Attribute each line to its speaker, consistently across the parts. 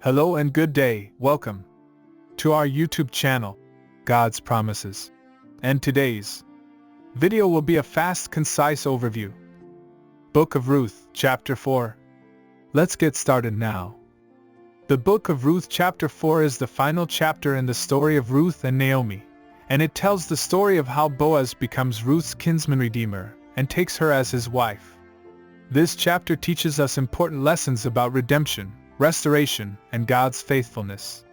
Speaker 1: Hello and good day, welcome to our YouTube channel, God's Promises. And today's video will be a fast, concise overview. Book of Ruth, Chapter 4. Let's get started now. The Book of Ruth Chapter 4 is the final chapter in the story of Ruth and Naomi, and it tells the story of how Boaz becomes Ruth's kinsman-redeemer and takes her as his wife. This chapter teaches us important lessons about redemption, restoration, and God's faithfulness.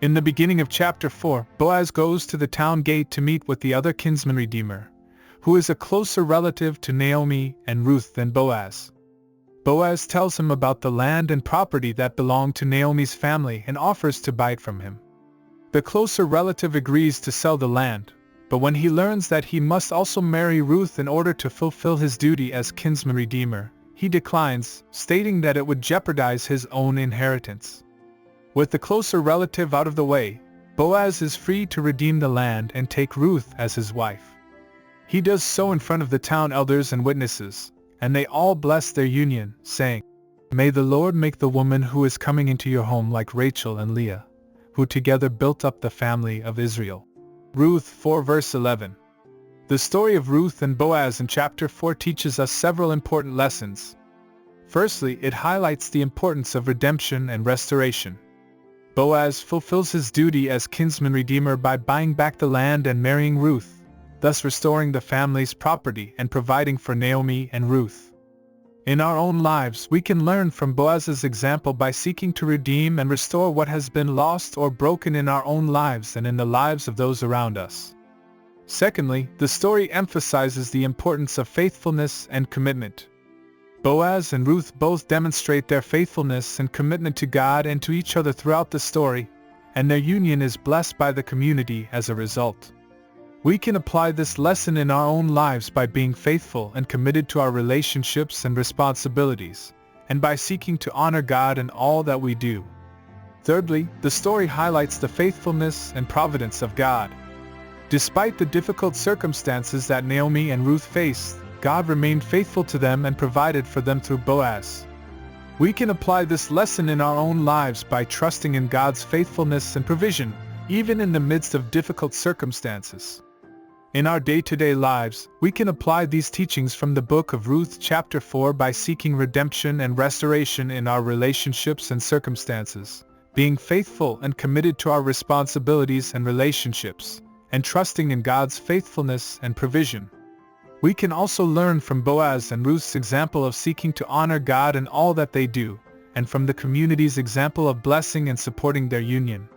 Speaker 1: In the beginning of chapter 4, Boaz goes to the town gate to meet with the other kinsman-redeemer, who is a closer relative to Naomi and Ruth than Boaz. Boaz tells him about the land and property that belonged to Naomi's family and offers to buy it from him. The closer relative agrees to sell the land, but when he learns that he must also marry Ruth in order to fulfill his duty as kinsman-redeemer, he declines, stating that it would jeopardize his own inheritance. With the closer relative out of the way, Boaz is free to redeem the land and take Ruth as his wife. He does so in front of the town elders and witnesses, and they all bless their union, saying, "May the Lord make the woman who is coming into your home like Rachel and Leah, who together built up the family of Israel." Ruth 4 verse 11. The story of Ruth and Boaz in chapter 4 teaches us several important lessons. Firstly, it highlights the importance of redemption and restoration. Boaz fulfills his duty as kinsman-redeemer by buying back the land and marrying Ruth, thus restoring the family's property and providing for Naomi and Ruth. In our own lives, we can learn from Boaz's example by seeking to redeem and restore what has been lost or broken in our own lives and in the lives of those around us. Secondly, the story emphasizes the importance of faithfulness and commitment. Boaz and Ruth both demonstrate their faithfulness and commitment to God and to each other throughout the story, and their union is blessed by the community as a result. We can apply this lesson in our own lives by being faithful and committed to our relationships and responsibilities, and by seeking to honor God in all that we do. Thirdly, the story highlights the faithfulness and providence of God. Despite the difficult circumstances that Naomi and Ruth faced, God remained faithful to them and provided for them through Boaz. We can apply this lesson in our own lives by trusting in God's faithfulness and provision, even in the midst of difficult circumstances. In our day-to-day lives, we can apply these teachings from the Book of Ruth Chapter 4 by seeking redemption and restoration in our relationships and circumstances, being faithful and committed to our responsibilities and relationships, and trusting in God's faithfulness and provision. We can also learn from Boaz and Ruth's example of seeking to honor God in all that they do, and from the community's example of blessing and supporting their union.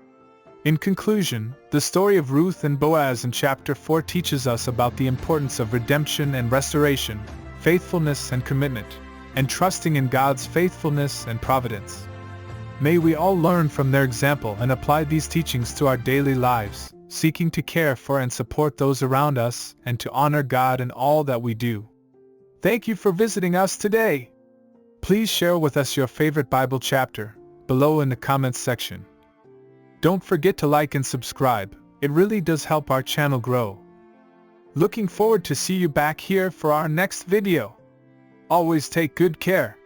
Speaker 1: In conclusion, the story of Ruth and Boaz in chapter 4 teaches us about the importance of redemption and restoration, faithfulness and commitment, and trusting in God's faithfulness and providence. May we all learn from their example and apply these teachings to our daily lives, seeking to care for and support those around us and to honor God in all that we do. Thank you for visiting us today. Please share with us your favorite Bible chapter below in the comments section. Don't forget to like and subscribe. It really does help our channel grow. Looking forward to see you back here for our next video. Always take good care.